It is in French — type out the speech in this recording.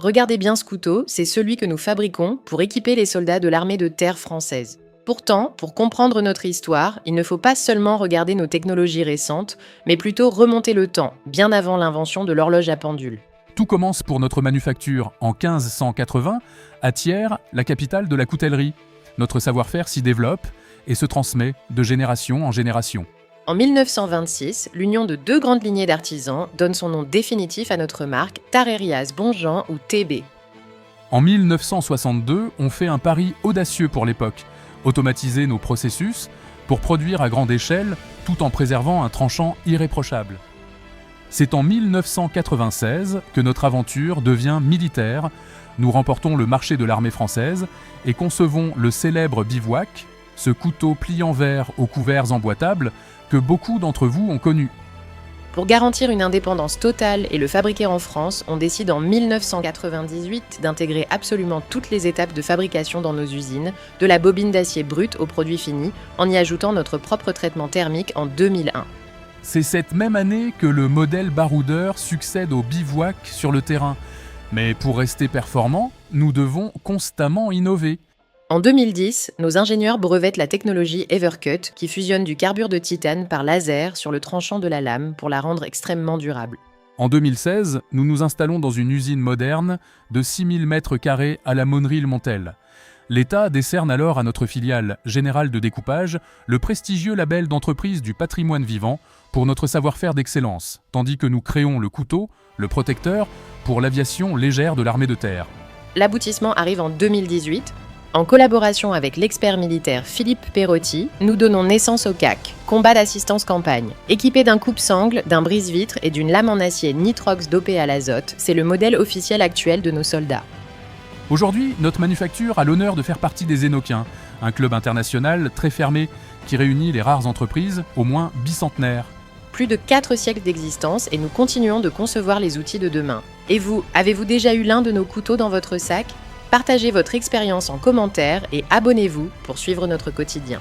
Regardez bien ce couteau, c'est celui que nous fabriquons pour équiper les soldats de l'armée de terre française. Pourtant, pour comprendre notre histoire, il ne faut pas seulement regarder nos technologies récentes, mais plutôt remonter le temps, bien avant l'invention de l'horloge à pendule. Tout commence pour notre manufacture en 1580 à Thiers, la capitale de la coutellerie. Notre savoir-faire s'y développe et se transmet de génération en génération. En 1926, l'union de deux grandes lignées d'artisans donne son nom définitif à notre marque, Tarrerias Bonjean ou TB. En 1962, on fait un pari audacieux pour l'époque, automatiser nos processus pour produire à grande échelle tout en préservant un tranchant irréprochable. C'est en 1996 que notre aventure devient militaire. Nous remportons le marché de l'armée française et concevons le célèbre bivouac, ce couteau pliant verre aux couverts emboîtables que beaucoup d'entre vous ont connu. Pour garantir une indépendance totale et le fabriquer en France, on décide en 1998 d'intégrer absolument toutes les étapes de fabrication dans nos usines, de la bobine d'acier brut au produit fini, en y ajoutant notre propre traitement thermique en 2001. C'est cette même année que le modèle baroudeur succède au bivouac sur le terrain. Mais pour rester performants, nous devons constamment innover. En 2010, nos ingénieurs brevettent la technologie Evercut qui fusionne du carbure de titane par laser sur le tranchant de la lame pour la rendre extrêmement durable. En 2016, nous nous installons dans une usine moderne de 6000 m² à la Monnerie-le-Montel. L'État décerne alors à notre filiale Générale de découpage le prestigieux label d'entreprise du patrimoine vivant pour notre savoir-faire d'excellence, tandis que nous créons le couteau, le protecteur, pour l'aviation légère de l'armée de terre. L'aboutissement arrive en 2018. En collaboration avec l'expert militaire Philippe Perotti, nous donnons naissance au CAC, combat d'assistance campagne. Équipé d'un coupe-sangle, d'un brise-vitre et d'une lame en acier nitrox dopée à l'azote, c'est le modèle officiel actuel de nos soldats. Aujourd'hui, notre manufacture a l'honneur de faire partie des Enochiens, un club international très fermé qui réunit les rares entreprises, au moins bicentenaires. Plus de 4 siècles d'existence et nous continuons de concevoir les outils de demain. Et vous, avez-vous déjà eu l'un de nos couteaux dans votre sac ? Partagez votre expérience en commentaire et abonnez-vous pour suivre notre quotidien.